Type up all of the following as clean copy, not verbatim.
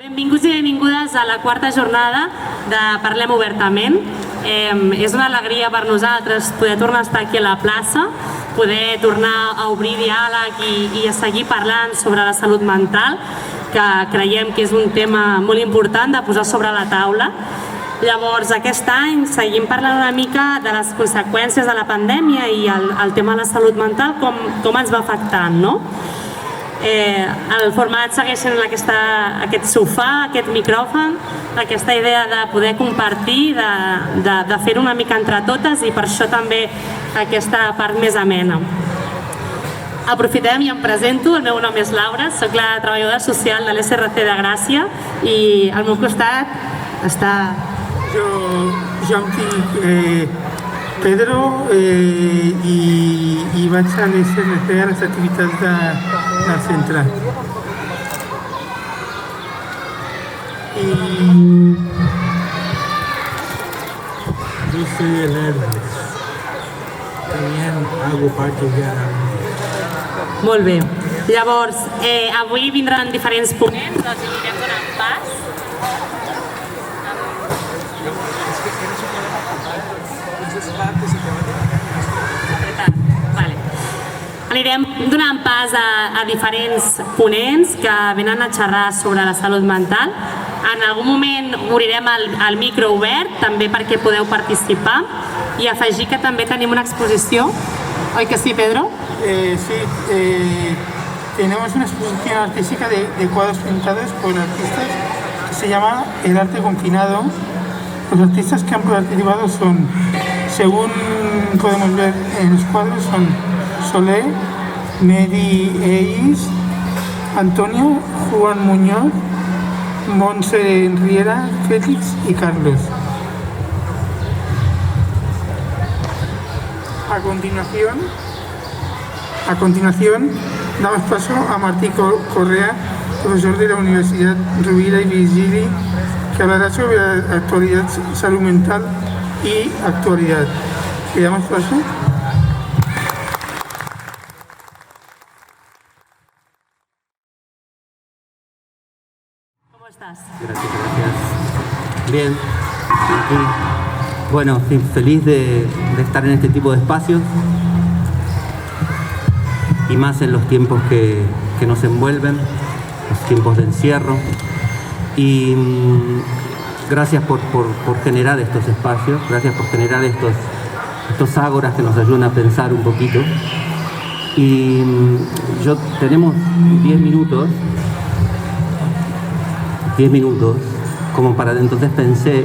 Benvinguts i benvingudes a la quarta jornada de Parlem Obertament. És una alegria per nosaltres poder tornar a estar aquí a la plaça, poder tornar a obrir diàleg i a seguir parlant sobre la salut mental, que creiem que és un tema molt important de posar sobre la taula. Llavors, aquest any seguim parlant una mica de les conseqüències de la pandèmia i el tema de la salut mental, com ens va afectant, no? El format segueix sent aquest sofà, aquest micròfon, aquesta idea de poder compartir, de fer-ho una mica entre totes i per això també aquesta part més amena. Aprofitem i em presento, el meu nom és Laura, soc la treballadora social de l'SRC de Gràcia i al meu costat està... Jo em dic Pedro i vaig a l'SRC a les activitats del centre. Yo soy el Hermes. También hago parte de la... Molt bé. Llavors, avui vindran diferents ponents, els anirem donant pas. Anirem donant pas a diferents ponents que venen a xerrar sobre la salut mental. En algun moment obrirem el micro obert, també perquè podeu participar, i afegir que també tenim una exposició. ¿Oi que sí, Pedro? Sí, tenemos una exposición artística de cuadros pintados por artistas que se llama El Arte Confinado. Los artistas que han participado son, según podemos ver en los cuadros, son Solé, Medi Eis, Antonio, Juan Muñoz, Montse Riera, Félix y Carlos. A continuación, damos paso a Martí Correa, profesor de la Universidad Rovira y Virgili, que hablará sobre la actualidad, salud mental y actualidad. ¿Le damos paso? ¿Cómo estás? Gracias. Bien. Aquí. Bueno, feliz de estar en este tipo de espacios y más en los tiempos que nos envuelven, los tiempos de encierro. Y gracias por generar estos espacios, gracias por generar estos ágoras que nos ayudan a pensar un poquito. Y tenemos 10 minutos, como para entonces pensé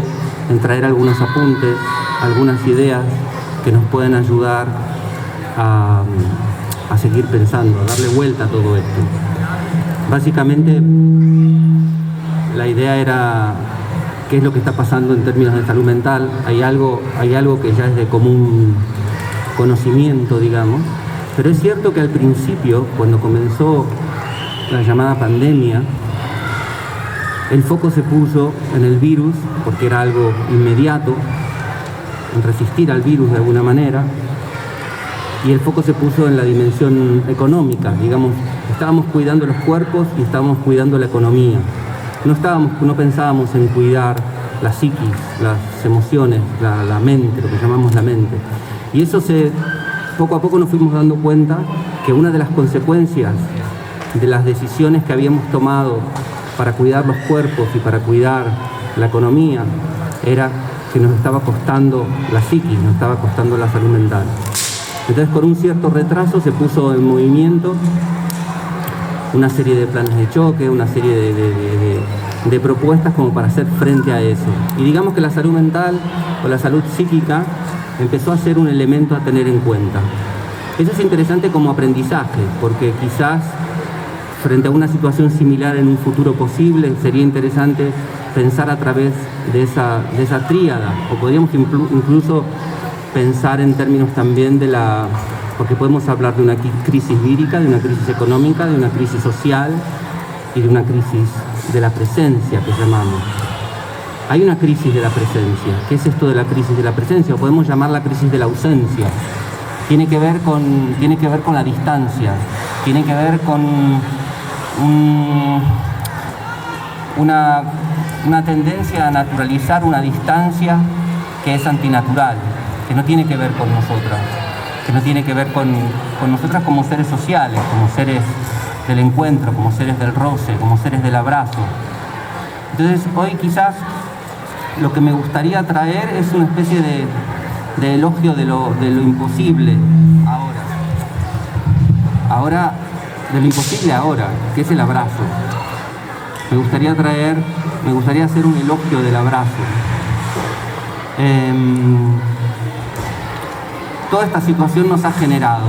en traer algunos apuntes, algunas ideas que nos pueden ayudar a seguir pensando, a darle vuelta a todo esto. Básicamente, la idea era qué es lo que está pasando en términos de salud mental. Hay algo que ya es de común conocimiento, digamos, pero es cierto que al principio, cuando comenzó la llamada pandemia, el foco se puso en el virus, porque era algo inmediato, en resistir al virus de alguna manera, y el foco se puso en la dimensión económica, digamos, estábamos cuidando los cuerpos y estábamos cuidando la economía. No pensábamos en cuidar la psiquis, las emociones, la mente, lo que llamamos la mente. Y eso poco a poco nos fuimos dando cuenta que una de las consecuencias de las decisiones que habíamos tomado para cuidar los cuerpos y para cuidar la economía era que nos estaba costando la psiquis, nos estaba costando la salud mental. Entonces, con un cierto retraso se puso en movimiento una serie de planes de choque, una serie de propuestas como para hacer frente a eso. Y digamos que la salud mental o la salud psíquica empezó a ser un elemento a tener en cuenta. Eso es interesante como aprendizaje, porque quizás frente a una situación similar en un futuro posible sería interesante pensar a través de esa tríada, o podríamos incluso pensar en términos también porque podemos hablar de una crisis vírica, de una crisis económica, de una crisis social y de una crisis de la presencia que llamamos. Hay una crisis de la presencia. ¿Qué es esto de la crisis de la presencia? O podemos llamarla crisis de la ausencia. Tiene que ver con la distancia, tiene que ver con una tendencia a naturalizar una distancia que es antinatural, que no tiene que ver con nosotras, que no tiene que ver con nosotras como seres sociales, como seres del encuentro, como seres del roce, como seres del abrazo. Entonces hoy quizás lo que me gustaría traer es una especie de elogio de lo imposible ahora, de lo imposible ahora, que es el abrazo. Me gustaría hacer un elogio del abrazo. Toda esta situación nos ha generado,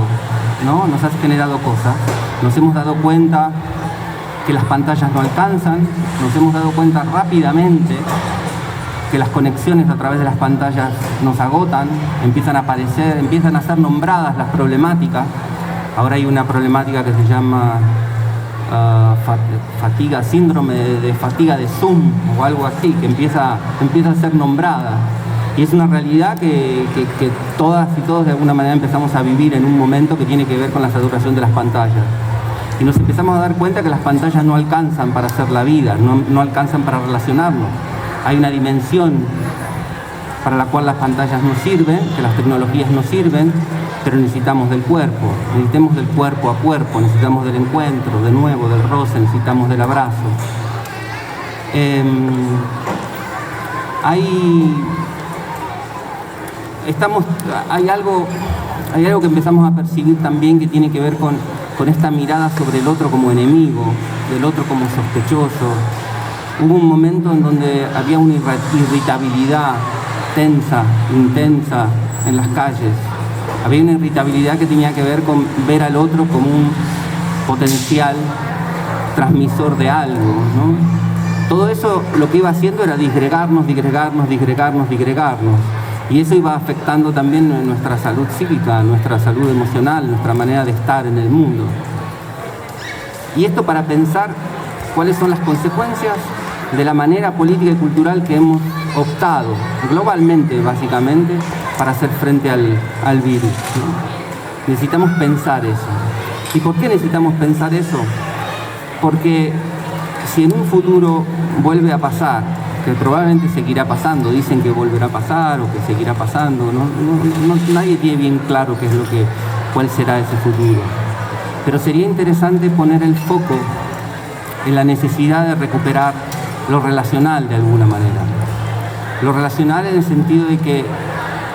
¿no? Nos ha generado cosas. Nos hemos dado cuenta que las pantallas no alcanzan, nos hemos dado cuenta rápidamente que las conexiones a través de las pantallas nos agotan, empiezan a aparecer, empiezan a ser nombradas las problemáticas. Ahora hay una problemática que se llama síndrome de fatiga de Zoom o algo así, que empieza a ser nombrada. Y es una realidad que todas y todos de alguna manera empezamos a vivir en un momento que tiene que ver con la saturación de las pantallas. Y nos empezamos a dar cuenta que las pantallas no alcanzan para hacer la vida, no alcanzan para relacionarnos. Hay una dimensión para la cual las pantallas no sirven, que las tecnologías no sirven, pero necesitamos del cuerpo a cuerpo, necesitamos del encuentro, de nuevo, del roce, necesitamos del abrazo. Hay algo que empezamos a percibir también que tiene que ver con esta mirada sobre el otro como enemigo, del otro como sospechoso. Hubo un momento en donde había una irritabilidad tensa, intensa en las calles. Había una irritabilidad que tenía que ver con ver al otro como un potencial transmisor de algo, ¿no? Todo eso lo que iba haciendo era disgregarnos. Y eso iba afectando también nuestra salud psíquica, nuestra salud emocional, nuestra manera de estar en el mundo. Y esto para pensar cuáles son las consecuencias de la manera política y cultural que hemos optado, globalmente básicamente, para hacer frente al virus, ¿no? Necesitamos pensar eso. ¿Y por qué necesitamos pensar eso? Porque si en un futuro vuelve a pasar, que probablemente seguirá pasando, dicen que volverá a pasar o que seguirá pasando, nadie tiene bien claro cuál será ese futuro. Pero sería interesante poner el foco en la necesidad de recuperar lo relacional de alguna manera. Lo relacional en el sentido de que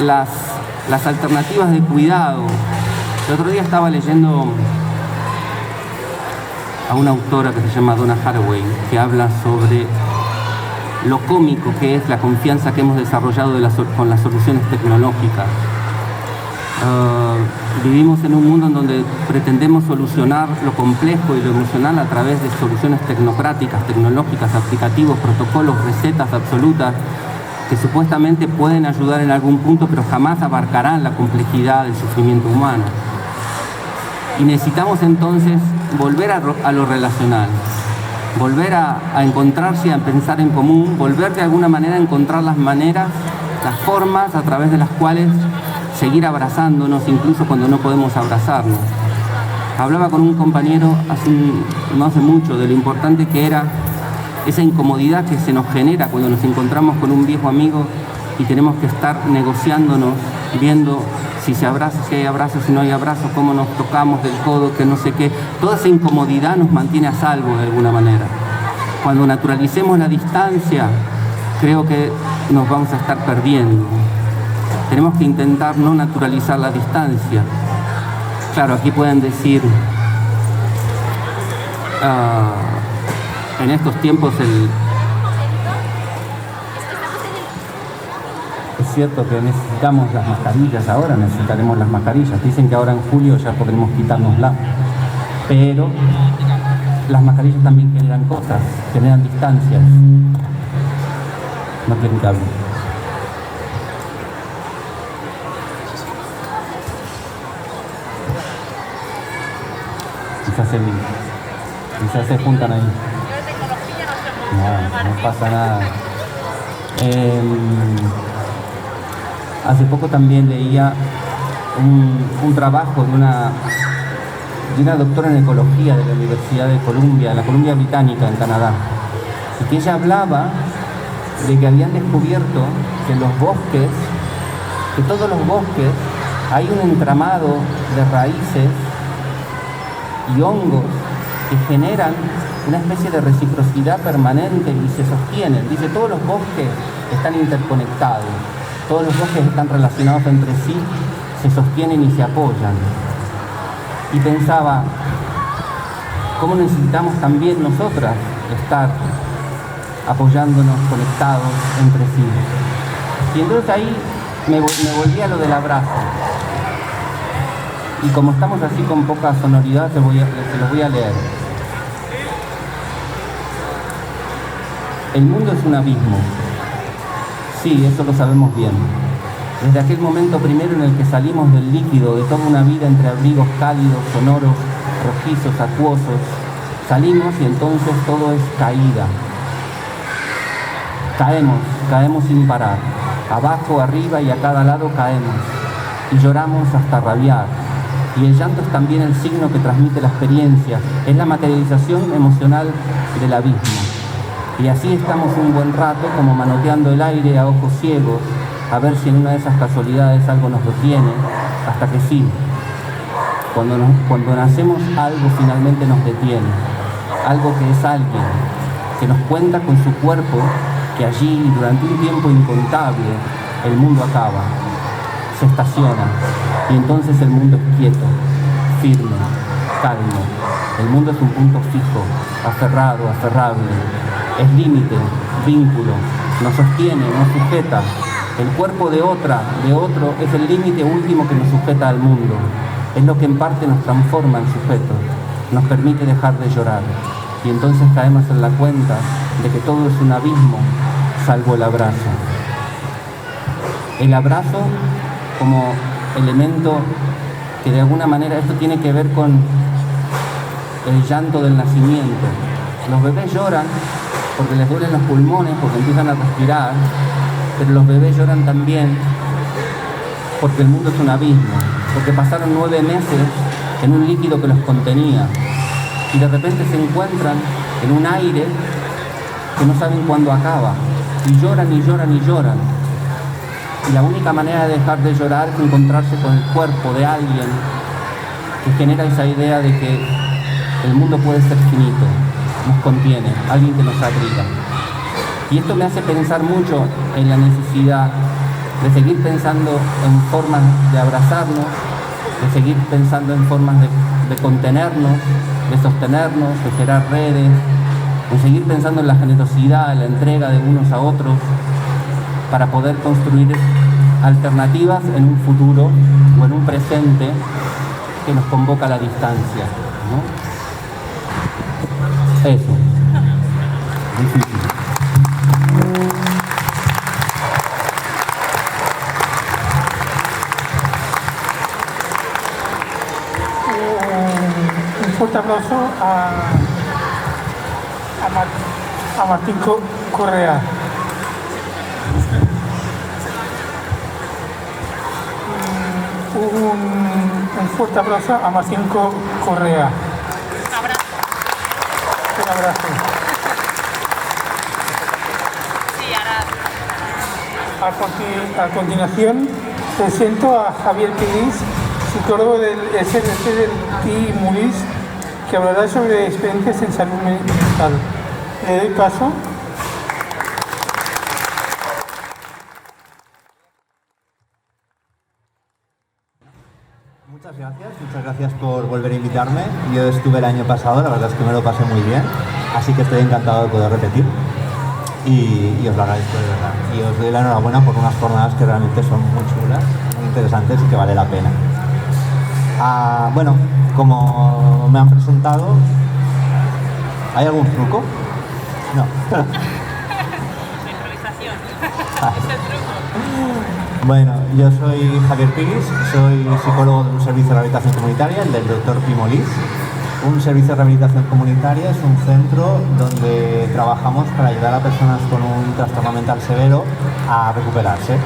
las alternativas de cuidado. El otro día estaba leyendo a una autora que se llama Donna Haraway, que habla sobre lo cómico que es la confianza que hemos desarrollado con las soluciones tecnológicas. Vivimos en un mundo en donde pretendemos solucionar lo complejo y lo emocional a través de soluciones tecnocráticas, tecnológicas, aplicativos, protocolos, recetas absolutas que supuestamente pueden ayudar en algún punto, pero jamás abarcarán la complejidad del sufrimiento humano. Y necesitamos entonces volver a lo relacional, volver a encontrarse, a pensar en común, volver de alguna manera a encontrar las maneras, las formas a través de las cuales seguir abrazándonos, incluso cuando no podemos abrazarnos. Hablaba con un compañero no hace mucho de lo importante que era esa incomodidad que se nos genera cuando nos encontramos con un viejo amigo y tenemos que estar negociándonos, viendo si se abraza, si hay abrazos, si no hay abrazos, cómo nos tocamos del codo, que no sé qué. Toda esa incomodidad nos mantiene a salvo de alguna manera. Cuando naturalicemos la distancia, creo que nos vamos a estar perdiendo. Tenemos que intentar no naturalizar la distancia. Claro, aquí pueden decir, en estos tiempos es cierto que necesitamos las mascarillas ahora, necesitaremos las mascarillas. Dicen que ahora en julio ya podremos quitárnoslas. Pero las mascarillas también generan cosas, generan distancias. No quieren que hable. Quizás se juntan ahí. No pasa nada. Hace poco también leía un trabajo de una doctora en ecología de la Universidad de Columbia, la Columbia Británica en Canadá, y que ella hablaba de que habían descubierto que los bosques, que todos los bosques, hay un entramado de raíces y hongos que generan una especie de reciprocidad permanente y se sostienen. Dice, todos los bosques están interconectados, todos los bosques están relacionados entre sí, se sostienen y se apoyan. Y pensaba, ¿cómo necesitamos también nosotras estar apoyándonos, conectados entre sí? Y entonces ahí me volví a lo del abrazo. Y como estamos así con poca sonoridad, se los voy a leer. El mundo es un abismo. Sí, eso lo sabemos bien. Desde aquel momento primero en el que salimos del líquido de toda una vida entre abrigos cálidos, sonoros, rojizos, acuosos, salimos y entonces todo es caída. Caemos sin parar. Abajo, arriba y a cada lado caemos. Y lloramos hasta rabiar. Y el llanto es también el signo que transmite la experiencia. Es la materialización emocional del abismo. Y así estamos un buen rato como manoteando el aire a ojos ciegos, a ver si en una de esas casualidades algo nos detiene, hasta que sí, cuando nacemos algo finalmente nos detiene, algo que es alguien, que nos cuenta con su cuerpo que allí durante un tiempo incontable el mundo acaba, se estaciona y entonces el mundo es quieto, firme, calmo. El mundo es un punto fijo, aferrado, aferrable. Es límite, vínculo, nos sostiene, nos sujeta. El cuerpo de otro es el límite último que nos sujeta al mundo. Es lo que en parte nos transforma en sujetos, nos permite dejar de llorar. Y entonces caemos en la cuenta de que todo es un abismo, salvo el abrazo. El abrazo como elemento que de alguna manera, esto tiene que ver con el llanto del nacimiento. Los bebés lloran porque les duelen los pulmones, porque empiezan a respirar, pero los bebés lloran también porque el mundo es un abismo, porque pasaron 9 meses en un líquido que los contenía y de repente se encuentran en un aire que no saben cuándo acaba y lloran y lloran y lloran. Y la única manera de dejar de llorar es encontrarse con el cuerpo de alguien que genera esa idea de que el mundo puede ser finito, nos contiene, alguien que nos abriga. Y esto me hace pensar mucho en la necesidad de seguir pensando en formas de abrazarnos, de seguir pensando en formas de contenernos, de sostenernos, de generar redes, de seguir pensando en la generosidad, en la entrega de unos a otros, para poder construir alternativas en un futuro o en un presente que nos convoca a la distancia, ¿no? Eso. Difícil. Un fuerte aplauso a Martín Correa. Un fuerte aplauso a Martín Correa. Un abrazo. A continuación presento a Javier Pérez, psicólogo del SRC del TI Mulis, que hablará sobre experiencias en salud mental. Le doy paso. Muchas gracias por volver a invitarme. Yo estuve el año pasado, la verdad es que me lo pasé muy bien, así que estoy encantado de poder repetir y os lo agradezco de verdad. Y os doy la enhorabuena por unas jornadas que realmente son muy chulas, muy interesantes y que vale la pena. Bueno, como me han presentado, ¿hay algún truco? No. La improvisación. Es el truco. Bueno, yo soy Javier Piguis, soy psicólogo de un servicio de rehabilitación comunitaria, el del Dr. Pimolís. Un servicio de rehabilitación comunitaria es un centro donde trabajamos para ayudar a personas con un trastorno mental severo a recuperarse.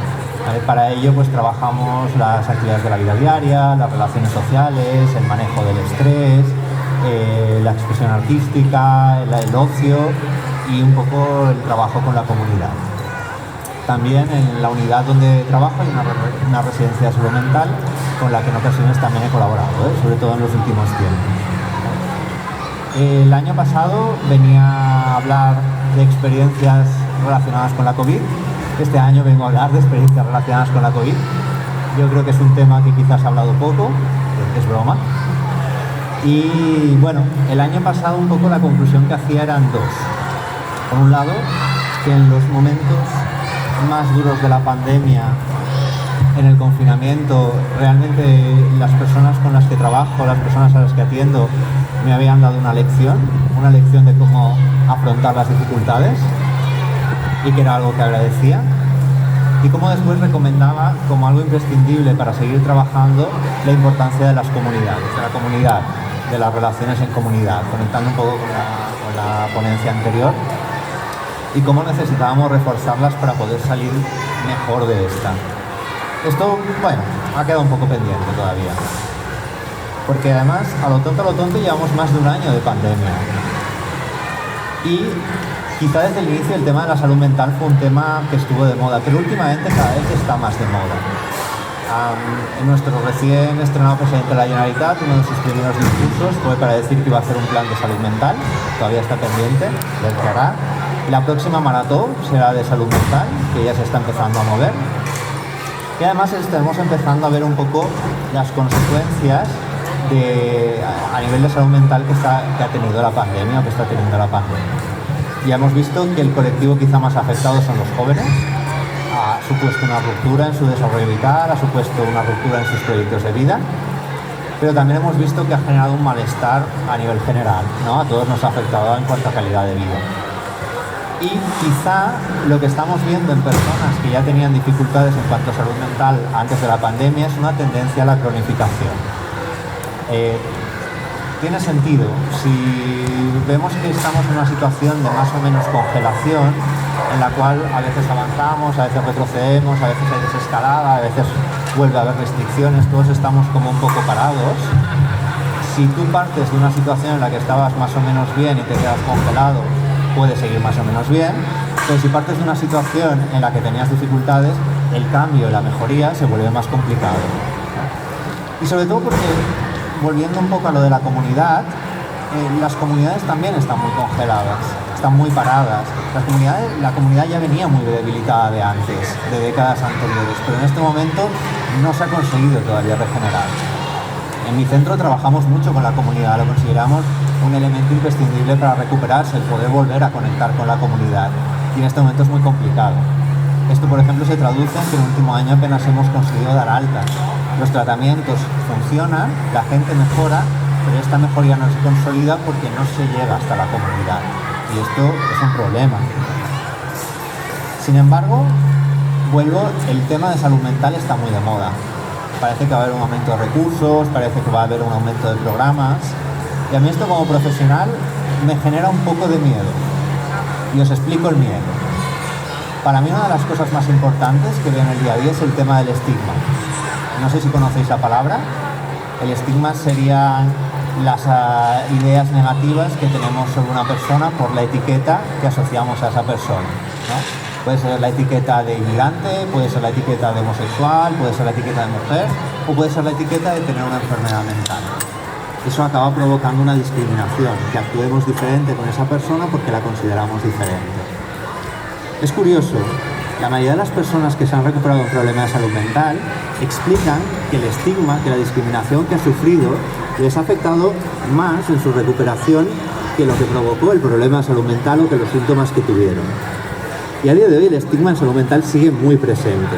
Para ello pues trabajamos las actividades de la vida diaria, las relaciones sociales, el manejo del estrés, la expresión artística, el ocio y un poco el trabajo con la comunidad. También en la unidad donde trabajo hay una residencia de salud mental con la que en ocasiones también he colaborado, sobre todo en los últimos tiempos. El año pasado venía a hablar de experiencias relacionadas con la COVID. Este año vengo a hablar de experiencias relacionadas con la COVID. Yo creo que es un tema que quizás he hablado poco, es broma. Y bueno, el año pasado un poco la conclusión que hacía eran dos. Por un lado, que en los momentos más duros de la pandemia, en el confinamiento, realmente las personas con las que trabajo, las personas a las que atiendo, me habían dado una lección de cómo afrontar las dificultades y que era algo que agradecía. Y como después recomendaba como algo imprescindible para seguir trabajando la importancia de las comunidades, de la comunidad, de las relaciones en comunidad, conectando un poco con la ponencia anterior y cómo necesitábamos reforzarlas para poder salir mejor de esta. Esto, bueno, ha quedado un poco pendiente todavía, porque además, a lo tonto, llevamos más de un año de pandemia. Y quizá desde el inicio el tema de la salud mental fue un tema que estuvo de moda, pero últimamente cada vez está más de moda. Nuestro recién estrenado presidente de la Generalitat, uno de sus primeros discursos fue para decir que iba a hacer un plan de salud mental, todavía está pendiente, del que hará. La próxima maratón será de salud mental, que ya se está empezando a mover. Y además estamos empezando a ver un poco las consecuencias a nivel de salud mental que ha tenido la pandemia o que está teniendo la pandemia. Ya hemos visto que el colectivo quizá más afectado son los jóvenes. Ha supuesto una ruptura en su desarrollo vital, ha supuesto una ruptura en sus proyectos de vida, pero también hemos visto que ha generado un malestar a nivel general, ¿no? A todos nos ha afectado en cuanto a calidad de vida. Y quizá lo que estamos viendo en personas que ya tenían dificultades en cuanto a salud mental antes de la pandemia es una tendencia a la cronificación. Tiene sentido. Si vemos que estamos en una situación de más o menos congelación, en la cual a veces avanzamos, a veces retrocedemos, a veces hay desescalada, a veces vuelve a haber restricciones, todos estamos como un poco parados. Si tú partes de una situación en la que estabas más o menos bien y te quedas congelado, puedes seguir más o menos bien, pero si partes de una situación en la que tenías dificultades, el cambio, la mejoría se vuelve más complicado. Y sobre todo porque, volviendo un poco a lo de la comunidad, las comunidades también están muy congeladas, están muy paradas. La comunidad ya venía muy debilitada de antes, de décadas anteriores, pero en este momento no se ha conseguido todavía regenerar. En mi centro trabajamos mucho con la comunidad, lo consideramos un elemento imprescindible para recuperarse, el poder volver a conectar con la comunidad. Y en este momento es muy complicado. Esto, por ejemplo, se traduce en que en el último año apenas hemos conseguido dar altas. Los tratamientos funcionan, la gente mejora, pero esta mejoría no se consolida porque no se llega hasta la comunidad. Y esto es un problema. Sin embargo, el tema de salud mental está muy de moda. Parece que va a haber un aumento de recursos, parece que va a haber un aumento de programas. Y a mí esto como profesional me genera un poco de miedo. Y os explico el miedo. Para mí una de las cosas más importantes que veo en el día a día es el tema del estigma. No sé si conocéis la palabra. El estigma serían las ideas negativas que tenemos sobre una persona por la etiqueta que asociamos a esa persona, ¿no? Puede ser la etiqueta de inmigrante, puede ser la etiqueta de homosexual, puede ser la etiqueta de mujer o puede ser la etiqueta de tener una enfermedad mental. Eso acaba provocando una discriminación, que actuemos diferente con esa persona porque la consideramos diferente. Es curioso, la mayoría de las personas que se han recuperado de un problema de salud mental explican que el estigma, que la discriminación que ha sufrido les ha afectado más en su recuperación que lo que provocó el problema de salud mental o que los síntomas que tuvieron. Y a día de hoy el estigma en salud mental sigue muy presente.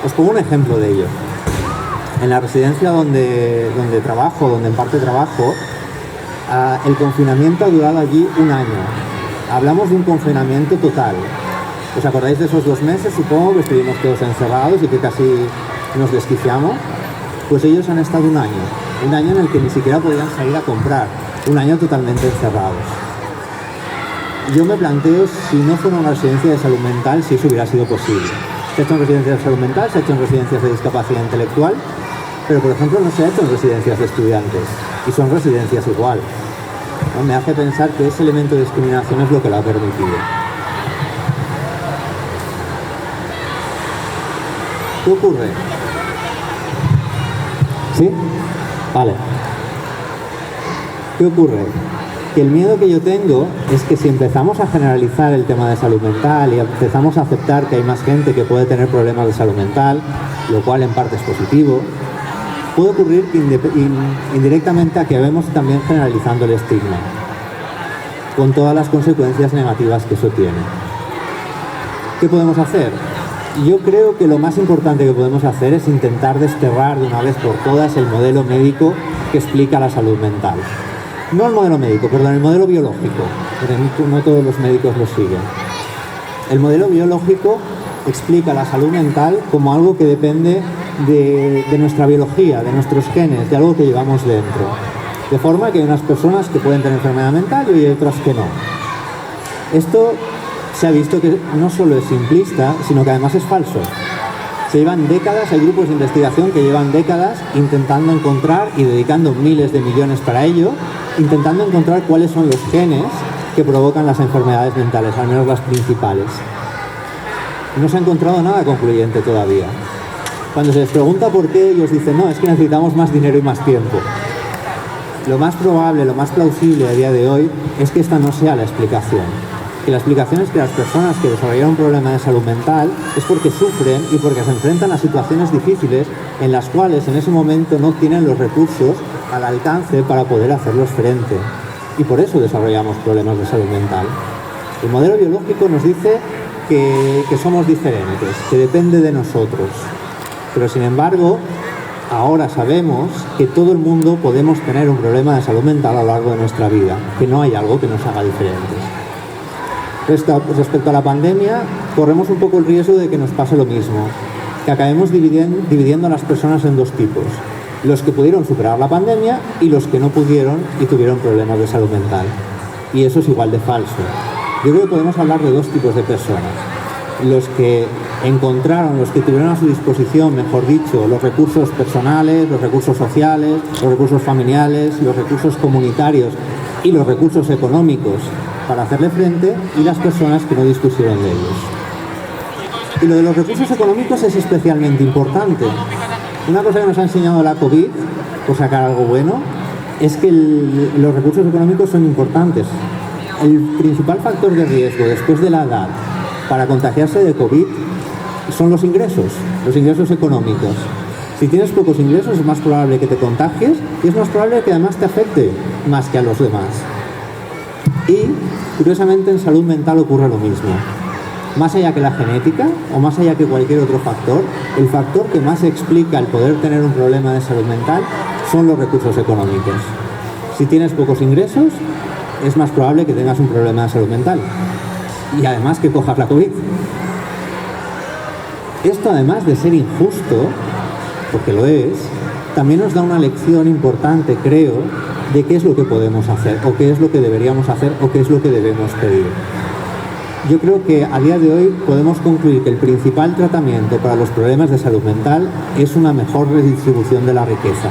Os pongo un ejemplo de ello. En la residencia donde trabajo, donde en parte trabajo, el confinamiento ha durado allí un año. Hablamos de un confinamiento total. ¿Os acordáis de esos 2 meses? Supongo que estuvimos todos encerrados y que casi nos desquiciamos. Pues ellos han estado un año en el que ni siquiera podían salir a comprar, un año totalmente encerrados. Yo me planteo si no fuera una residencia de salud mental, si eso hubiera sido posible. Se ha hecho en residencias de salud mental, se ha hecho en residencias de discapacidad intelectual, pero por ejemplo no se ha hecho en residencias de estudiantes, y son residencias igual. ¿no? Me hace pensar que ese elemento de discriminación es lo que lo ha permitido. ¿Qué ocurre? ¿Sí? Vale. ¿Qué ocurre? Que el miedo que yo tengo es que si empezamos a generalizar el tema de salud mental y empezamos a aceptar que hay más gente que puede tener problemas de salud mental, lo cual en parte es positivo, puede ocurrir que indirectamente acabemos también generalizando el estigma, con todas las consecuencias negativas que eso tiene. ¿Qué podemos hacer? Yo creo que lo más importante que podemos hacer es intentar desterrar de una vez por todas el modelo médico que explica la salud mental. No el modelo médico, perdón, el modelo biológico, porque no todos los médicos lo siguen. El modelo biológico explica la salud mental como algo que depende de nuestra biología, de nuestros genes, de algo que llevamos dentro. De forma que hay unas personas que pueden tener enfermedad mental y hay otras que no. Esto se ha visto que no solo es simplista, sino que además es falso. Se llevan décadas, hay grupos de investigación que llevan décadas intentando encontrar y dedicando miles de millones para ello, intentando encontrar cuáles son los genes que provocan las enfermedades mentales, al menos las principales. No se ha encontrado nada concluyente todavía. Cuando se les pregunta por qué, ellos dicen, no, es que necesitamos más dinero y más tiempo. Lo más probable, lo más plausible a día de hoy es que esta no sea la explicación. Que la explicación es que las personas que desarrollan un problema de salud mental es porque sufren y porque se enfrentan a situaciones difíciles en las cuales en ese momento no tienen los recursos al alcance para poder hacerlos frente. Y por eso desarrollamos problemas de salud mental. El modelo biológico nos dice que somos diferentes, que depende de nosotros. Pero sin embargo, ahora sabemos que todo el mundo podemos tener un problema de salud mental a lo largo de nuestra vida, que no hay algo que nos haga diferentes. Respecto a la pandemia, corremos un poco el riesgo de que nos pase lo mismo, que acabemos dividiendo a las personas en dos tipos: los que pudieron superar la pandemia y los que no pudieron y tuvieron problemas de salud mental. Y eso es igual de falso. Yo creo que podemos hablar de dos tipos de personas: los que encontraron, los que tuvieron a su disposición, mejor dicho, los recursos personales, los recursos sociales, los recursos familiares, los recursos comunitarios y los recursos económicos para hacerle frente, y las personas que no dispusieron de ellos. Y lo de los recursos económicos es especialmente importante. Una cosa que nos ha enseñado la COVID, por sacar algo bueno, es que los recursos económicos son importantes. El principal factor de riesgo después de la edad para contagiarse de COVID son los ingresos económicos. Si tienes pocos ingresos es más probable que te contagies y es más probable que además te afecte más que a los demás. Y, curiosamente, en salud mental ocurre lo mismo. Más allá que la genética o más allá que cualquier otro factor, el factor que más explica el poder tener un problema de salud mental son los recursos económicos. Si tienes pocos ingresos, es más probable que tengas un problema de salud mental y además que cojas la COVID. Esto, además de ser injusto, porque lo es, también nos da una lección importante, creo, de qué es lo que podemos hacer, o qué es lo que deberíamos hacer, o qué es lo que debemos pedir. Yo creo que a día de hoy podemos concluir que el principal tratamiento para los problemas de salud mental es una mejor redistribución de la riqueza.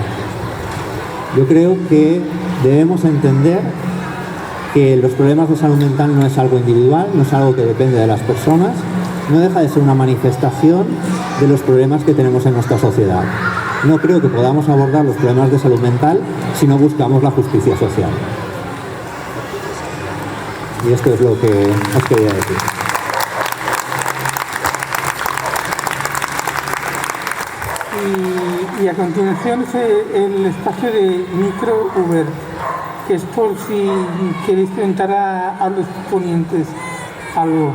Yo creo que debemos entender que los problemas de salud mental no es algo individual, no es algo que depende de las personas, no deja de ser una manifestación de los problemas que tenemos en nuestra sociedad. No creo que podamos abordar los problemas de salud mental si no buscamos la justicia social. Y esto es lo que os quería decir. Y a continuación es el espacio de micro Uber, que es por si queréis preguntar a los ponentes algo.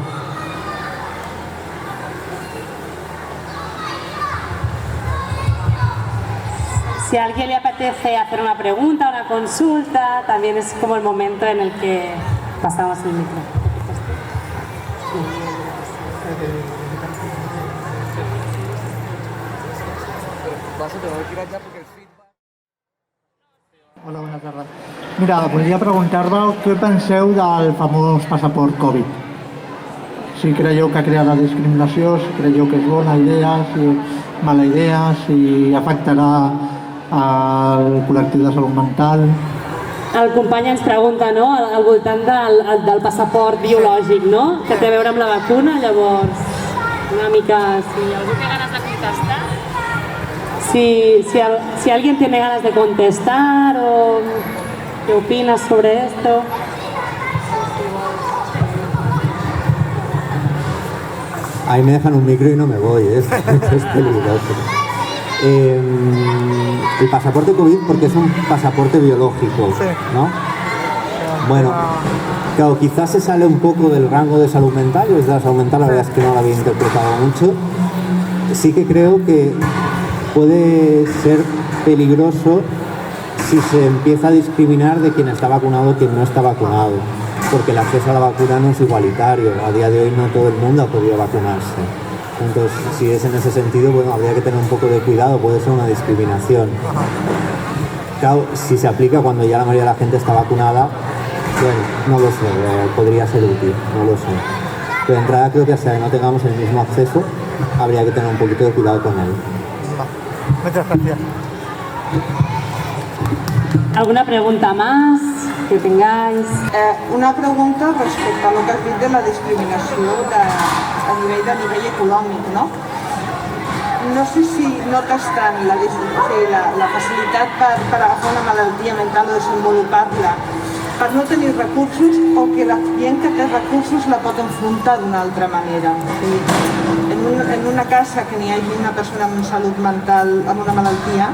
Si a alguien le apetece hacer una pregunta, una consulta, también es como el momento en el que pasamos el micro. Hola, bona tarda. Mira, volia preguntar-vos què penseu del famós passaport Covid. Si creieu que ha creat la discriminació, si creieu que és bona idea, si mala idea, si afectarà al col·lectiu de salut mental. El company ens pregunta, no?, al voltant del passaport biològic, no?, que té a veure amb la vacuna, llavors, una mica, si algú té ganes de contestar. Si alguien tiene ganas de contestar o qué opinas sobre esto. Ahí me dejan un micro y no me voy, es peligroso. El pasaporte COVID porque es un pasaporte biológico, ¿no? Bueno, claro, quizás se sale un poco del rango de salud mental. Yo desde la salud mental la verdad es que no lo había interpretado mucho. Sí que creo que puede ser peligroso si se empieza a discriminar de quien está vacunado y quien no está vacunado, porque el acceso a la vacuna no es igualitario. A día de hoy no todo el mundo ha podido vacunarse. Entonces, si es en ese sentido, bueno, habría que tener un poco de cuidado, puede ser una discriminación. Claro, si se aplica cuando ya la mayoría de la gente está vacunada, bueno, no lo sé, podría ser útil, no lo sé. Pero de entrada creo que hasta que no tengamos el mismo acceso, habría que tener un poquito de cuidado con él. Muchas gracias. ¿Alguna pregunta más que tengáis? Una pregunta respecte a lo que has dit de la discriminació a nivell econòmic, no? No sé si notes tant la facilitat per agafar una malaltia mental o desenvolupar-la per no tenir recursos, o que la gent que té recursos la pot enfrontar d'una altra manera. En una casa que n'hi hagi una persona amb salut mental, amb una malaltia,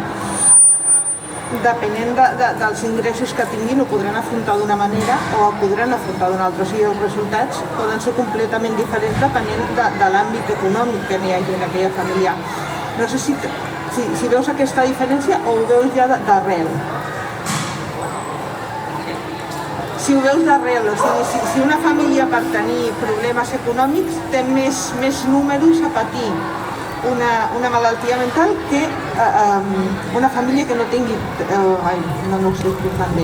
depenent dels ingressos que tinguin, ho podran afrontar d'una manera o ho podran afrontar d'una altra. O sigui, els resultats poden ser completament diferents depenent de l'àmbit econòmic que n'hi hagi en aquella família. No sé si veus aquesta diferència o ho veus ja d'arrel. Si ho veus d'arrel, o sigui, si una família per tenir problemes econòmics té més números a patir una malaltia mental que una família que no tingui, no ho sé explicar bé.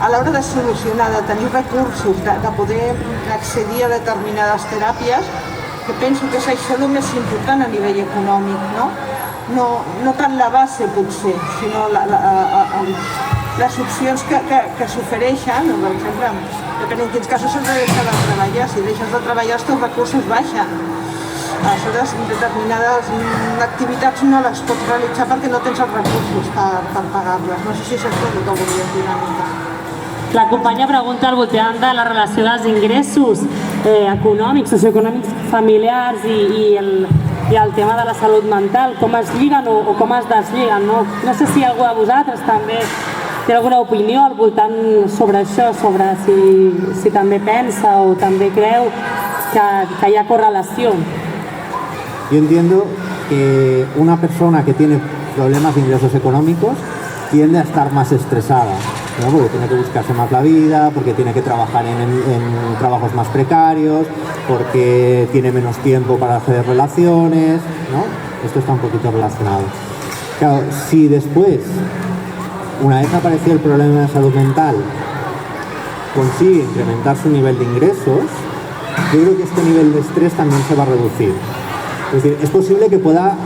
A l'hora de solucionar, de tenir recursos, de poder accedir a determinades teràpies, que penso que és això el més important a nivell econòmic, no? No tant la base, potser, sinó les opcions que s'ofereixen. Per exemple, depèn en quins casos s'ha de deixar de treballar. Si deixes de treballar, els teus recursos baixen. Aleshores, determinades activitats no les pots realitzar perquè no tens els recursos per pagar-les. No sé si és el que volia dir una mica. La companya pregunta al voltant de la relació dels ingressos econòmics, socioeconòmics, familiars i el tema de la salut mental, com es lliguen o com es deslliguen, no? No sé si algú de vosaltres també té alguna opinió al voltant sobre això, sobre si també pensa o també creu que hi ha correlació. Yo entiendo que una persona que tiene problemas de ingresos económicos tiende a estar más estresada, ¿no? Porque tiene que buscarse más la vida, porque tiene que trabajar en trabajos más precarios, porque tiene menos tiempo para hacer relaciones, ¿no? Esto está un poquito relacionado. Claro, si después, una vez apareció el problema de salud mental, consigue incrementar su nivel de ingresos, yo creo que este nivel de estrés también se va a reducir. Es decir, es posible que pueda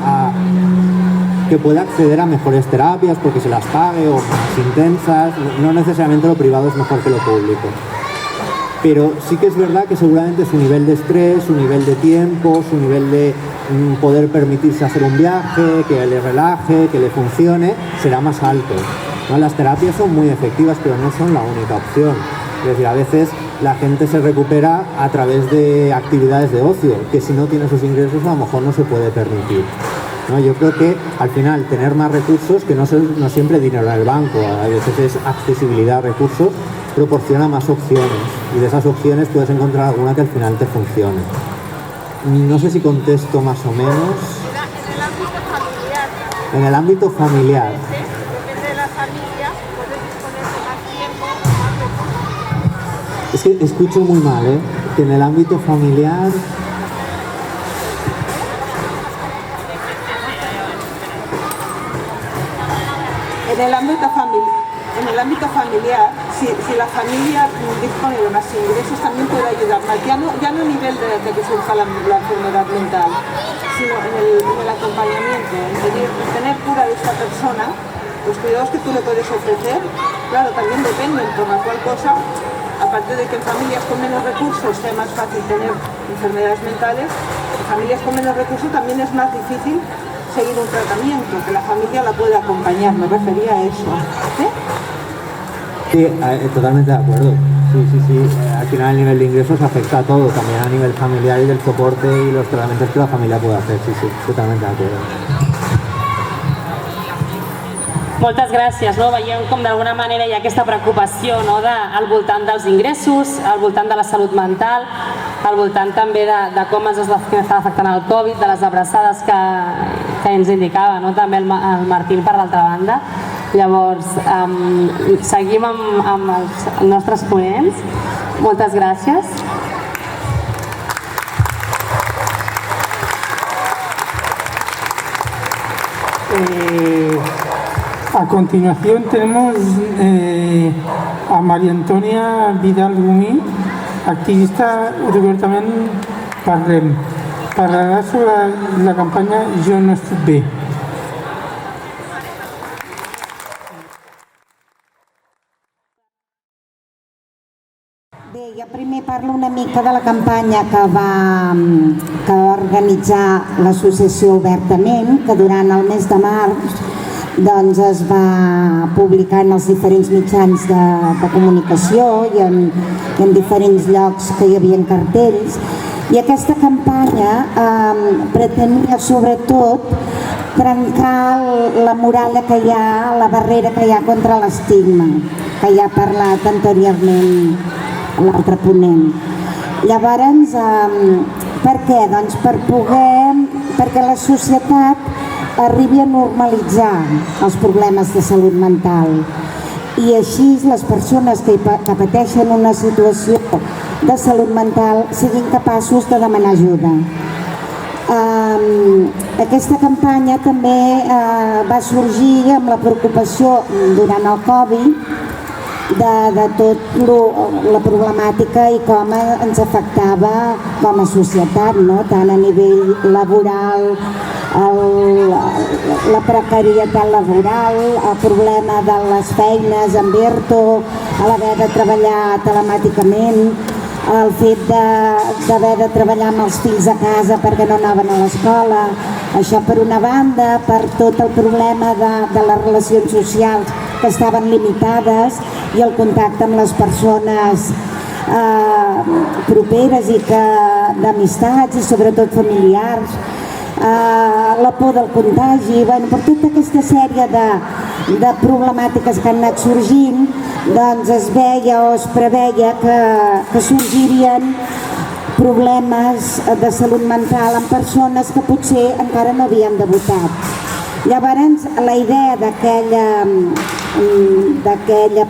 acceder a mejores terapias porque se las pague o más intensas. No necesariamente lo privado es mejor que lo público. Pero sí que es verdad que seguramente su nivel de estrés, su nivel de tiempo, su nivel de poder permitirse hacer un viaje, que le relaje, que le funcione, será más alto, ¿no? Las terapias son muy efectivas, pero no son la única opción. Es decir, a veces la gente se recupera a través de actividades de ocio, que si no tiene sus ingresos a lo mejor no se puede permitir, ¿no? Yo creo que al final tener más recursos, que no siempre dinero en el banco, a veces es accesibilidad a recursos, proporciona más opciones y de esas opciones puedes encontrar alguna que al final te funcione. No sé si contesto más o menos. En el ámbito familiar. Depende de la familia, puedes disponer de más tiempo. Es que escucho muy mal, ¿eh? Que en el ámbito familiar... En el ámbito familiar, si la familia dispone de más ingresos, también puede ayudar más. Ya no a nivel de que surja la enfermedad mental, sino en el acompañamiento, en tener cura de esta persona, los cuidados que tú le puedes ofrecer claro, también dependen, por la cual cosa, aparte de que en familias con menos recursos sea más fácil tener enfermedades mentales, en familias con menos recursos también es más difícil seguir un tratamiento, que la familia la pueda acompañar, me refería a eso. Sí, totalmente de acuerdo. Sí. Al final el nivel de ingresos afecta a todo, también a nivel familiar y del soporte y los tratamientos que la familia puede hacer. Sí, totalmente de acuerdo. Moltes gràcies. No? Veiem com d'alguna manera hi ha aquesta preocupació, no? Al voltant dels ingressos, al voltant de la salut mental, al voltant també de com ens està afectant el Covid, de les abraçades que ens indicava, no? També el Martín per l'altra banda. Llavors, seguim amb els nostres ponents. Moltes gràcies. A continuación tenemos a María Antonia Vidal Gumí, activista d'Obertament Parlem. Parlarà sobre la campanya Jo no estic bé. Bé, jo primer parlo una mica de la campanya que va organitzar l'associació Obertament, que durant el mes de març doncs, es va publicar en els diferents mitjans de comunicació i en diferents llocs que hi havia cartells. I aquesta campanya pretenia sobretot trencar la muralla que hi ha, la barrera que hi ha contra l'estigma, que ja ha parlat anteriorment l'altre ponent. Llavors, per què? Doncs perquè la societat arribi a normalitzar els problemes de salut mental i així les persones que pateixen una situació de salut mental siguin capaços de demanar ajuda. Aquesta campanya també va sorgir amb la preocupació durant el Covid de tot la problemàtica i com ens afectava com a societat, tant a nivell laboral, la precarietat laboral, el problema de les feines amb ERTO, l'haver de treballar telemàticament, el fet d'haver de treballar amb els fills a casa perquè no anaven a l'escola. Això per una banda, per tot el problema de les relacions socials que estaven limitades i el contacte amb les persones properes i d'amistats i sobretot familiars, la por del contagi, per tota aquesta sèrie de problemàtiques que han anat sorgint, doncs es veia o es preveia que sorgirien problemes de salut mental en persones que potser encara no havien debutat. Llavors, la idea d'aquella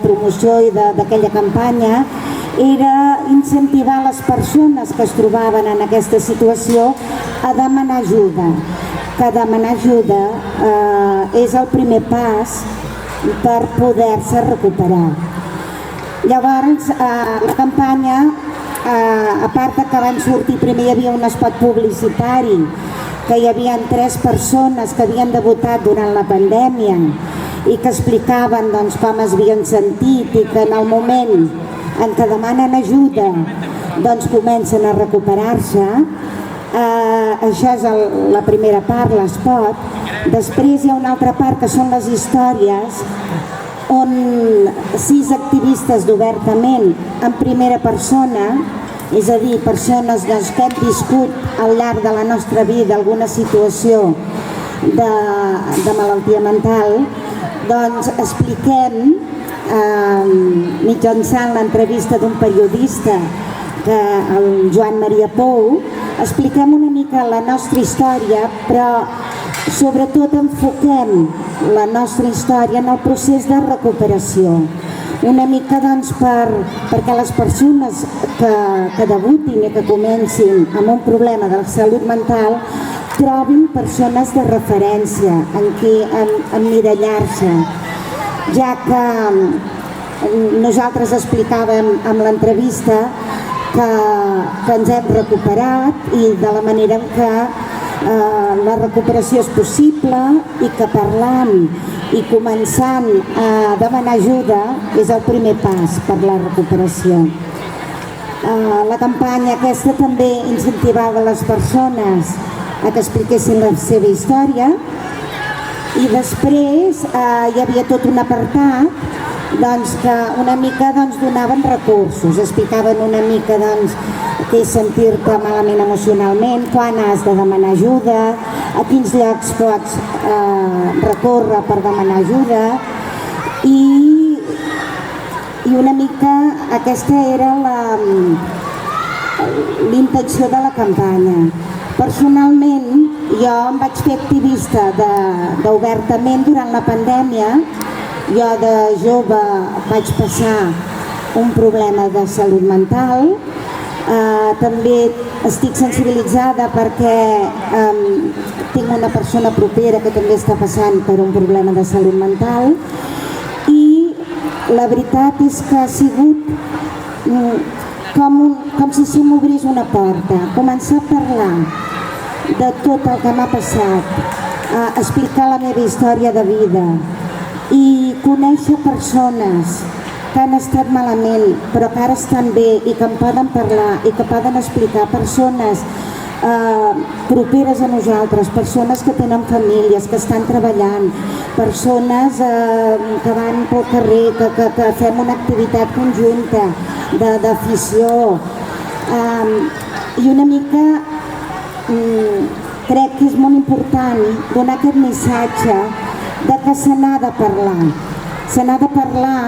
promoció i d'aquella campanya era incentivar les persones que es trobaven en aquesta situació a demanar ajuda, que demanar ajuda és el primer pas per poder-se recuperar. Llavors, la campanya, a part que van sortir, primer hi havia un espot publicitari, que hi havia 3 persones que havien debutat durant la pandèmia i que explicaven com es havien sentit i que en el moment en què demanen ajuda doncs comencen a recuperar-se. Això és la primera part, l'espot. Després hi ha una altra part que són les històries on 6 activistes d'Obertament en primera persona, és a dir, persones que hem viscut al llarg de la nostra vida alguna situació de malaltia mental, doncs expliquem mitjançant l'entrevista d'un periodista, el Joan Maria Pou, expliquem una mica la nostra història, però sobretot enfoquem la nostra història en el procés de recuperació. Una mica perquè les persones que debutin i que comencin amb un problema de salut mental trobin persones de referència en qui emmirallar-se, ja que nosaltres explicàvem en l'entrevista que ens hem recuperat i de la manera en què la recuperació és possible i que parlant i començant a demanar ajuda és el primer pas per la recuperació. La campanya aquesta també incentivava les persones a que expliquessin la seva història i després hi havia tot un apartat que una mica donaven recursos, explicaven una mica què és sentir-te malament emocionalment, quan has de demanar ajuda, a quins llocs pots recórrer per demanar ajuda i una mica aquesta era l'intenció de la campanya. Personalment, jo em vaig fer activista d'obertament durant la pandèmia. Jo de jove vaig passar un problema de salut mental. També estic sensibilitzada perquè tinc una persona propera que també està passant per un problema de salut mental i la veritat és que ha sigut com si m'obrís una porta, començar a parlar de tot el que m'ha passat, explicar la meva història de vida i conèixer persones que han estat malament però que ara estan bé i que en poden parlar i que poden explicar, persones properes a nosaltres, persones que tenen famílies, que estan treballant, persones que van pel carrer, que fem una activitat conjunta d'afició i una mica crec que és molt important donar aquest missatge de que se n'ha de parlar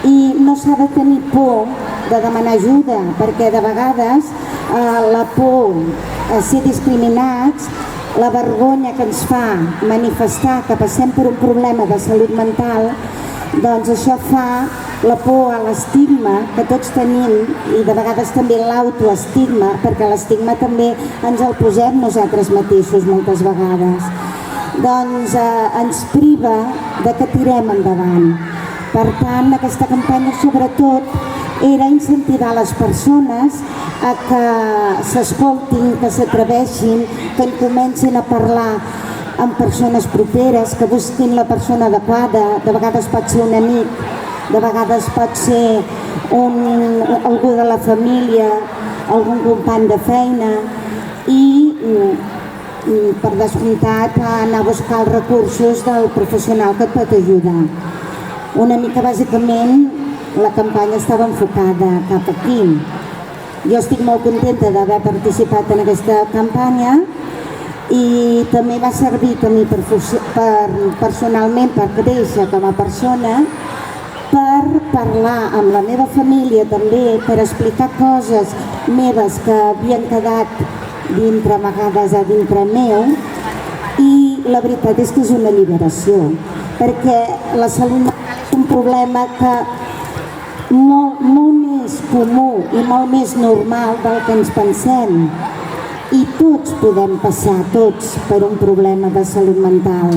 i no s'ha de tenir por de demanar ajuda, perquè de vegades la por a ser discriminats, la vergonya que ens fa manifestar que passem per un problema de salut mental, doncs això fa la por a l'estigma que tots tenim i de vegades també l'autoestigma, perquè l'estigma també ens el posem nosaltres mateixos moltes vegades. Doncs ens priva de que tirem endavant. Per tant, aquesta campanya sobretot era incentivar les persones a que s'escoltin, que s'atreveixin, que en comencin a parlar amb persones properes, que busquin la persona adequada. De vegades pot ser un amic, de vegades pot ser algú de la família, algun company de feina i per descomptat anar a buscar els recursos del professional que et pot ajudar. Una mica bàsicament la campanya estava enfocada cap aquí. Jo estic molt contenta d'haver participat en aquesta campanya i també m'ha servit a mi personalment per créixer com a persona, per parlar amb la meva família també, per explicar coses meves que havien quedat dintre, a vegades a dintre meu, i la veritat és que és una alliberació, perquè la salut mental és un problema que molt més comú i molt més normal del que ens pensem, i tots podem passar, tots, per un problema de salut mental.